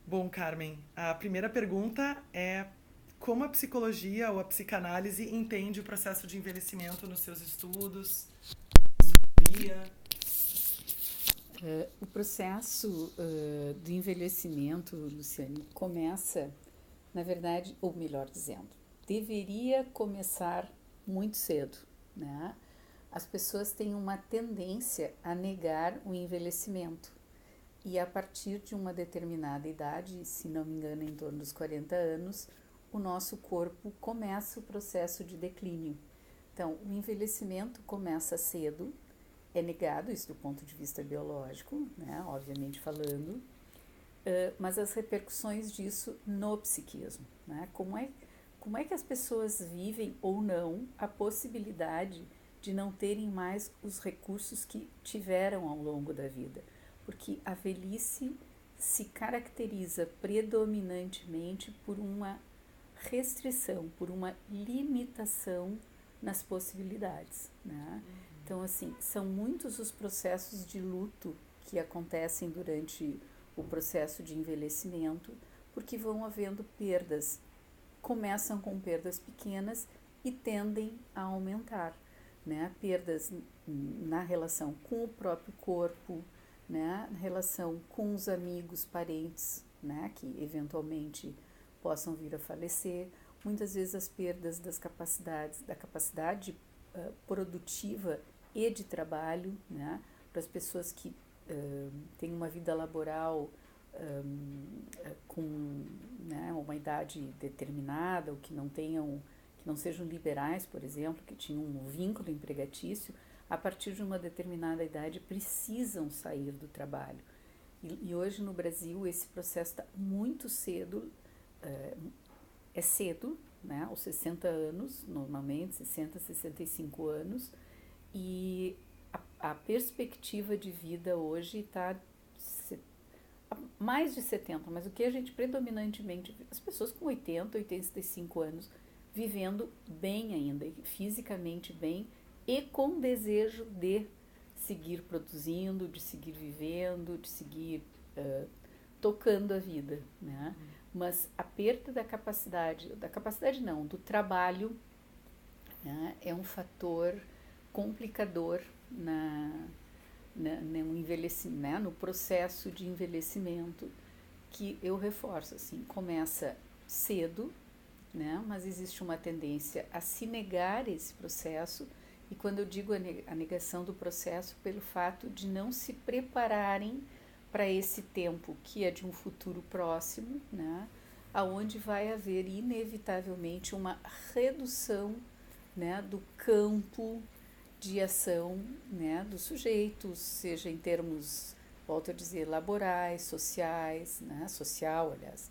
Bom, Carmen, a primeira pergunta é como a psicologia ou a psicanálise entende o processo de envelhecimento nos seus estudos? Teoria? O processo do envelhecimento, Luciane, começa, na verdade, ou melhor dizendo, deveria começar muito cedo, né? As pessoas têm uma tendência a negar o envelhecimento e a partir de uma determinada idade, se não me engano em torno dos 40 anos, o nosso corpo começa o processo de declínio. Então, o envelhecimento começa cedo, é negado isso do ponto de vista biológico, né, obviamente falando, mas as repercussões disso no psiquismo, né, como é que as pessoas vivem ou não a possibilidade de não terem mais os recursos que tiveram ao longo da vida, porque a velhice se caracteriza predominantemente por uma restrição, por uma limitação nas possibilidades, né? Então, assim, são muitos os processos de luto que acontecem durante o processo de envelhecimento, porque vão havendo perdas. Começam com perdas pequenas e tendem a aumentar, né? Perdas na relação com o próprio corpo, né? Na relação com os amigos, parentes, né? Que eventualmente possam vir a falecer. Muitas vezes as perdas da capacidade produtiva e de trabalho, né? Para as pessoas que têm uma vida laboral com, né, uma idade determinada ou que não tenham, que não sejam liberais, por exemplo, que tinham um vínculo empregatício, a partir de uma determinada idade precisam sair do trabalho. E hoje no Brasil esse processo está muito cedo, é cedo, né, aos 60 anos, normalmente 60, 65 anos, e a perspectiva de vida hoje está mais de 70, mas o que a gente predominantemente, as pessoas com 80, 85 anos, vivendo bem ainda, fisicamente bem e com desejo de seguir produzindo, de seguir vivendo, de seguir tocando a vida, né? Mas a perda da capacidade não, do trabalho, né, é um fator complicador no envelhecimento, né, no processo de envelhecimento, que eu reforço, assim, começa cedo, né, mas existe uma tendência a se negar esse processo, e quando eu digo a negação do processo, pelo fato de não se prepararem para esse tempo que é de um futuro próximo, né, aonde vai haver inevitavelmente uma redução, né, do campo de ação, né, dos sujeitos, seja em termos, volto a dizer, laborais, sociais, né, social, aliás,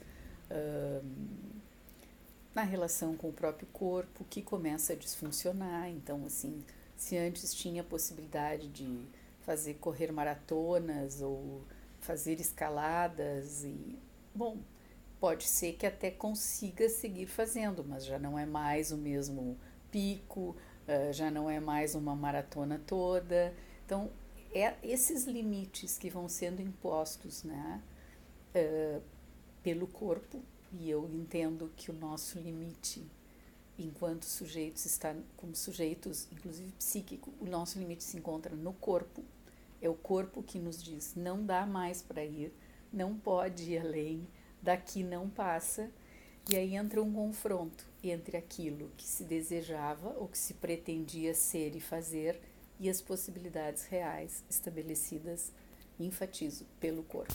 na relação com o próprio corpo, que começa a disfuncionar. Então, assim, se antes tinha a possibilidade de fazer correr maratonas ou fazer escaladas e, bom, pode ser que até consiga seguir fazendo, mas já não é mais o mesmo pico, já não é mais uma maratona toda. Então, é esses limites que vão sendo impostos, né, pelo corpo, e eu entendo que o nosso limite enquanto sujeitos está como sujeitos, inclusive psíquico, o nosso limite se encontra no corpo. É o corpo que nos diz não dá mais para ir, não pode ir além, daqui não passa. E aí entra um confronto entre aquilo que se desejava ou que se pretendia ser e fazer e as possibilidades reais estabelecidas, enfatizo, pelo corpo.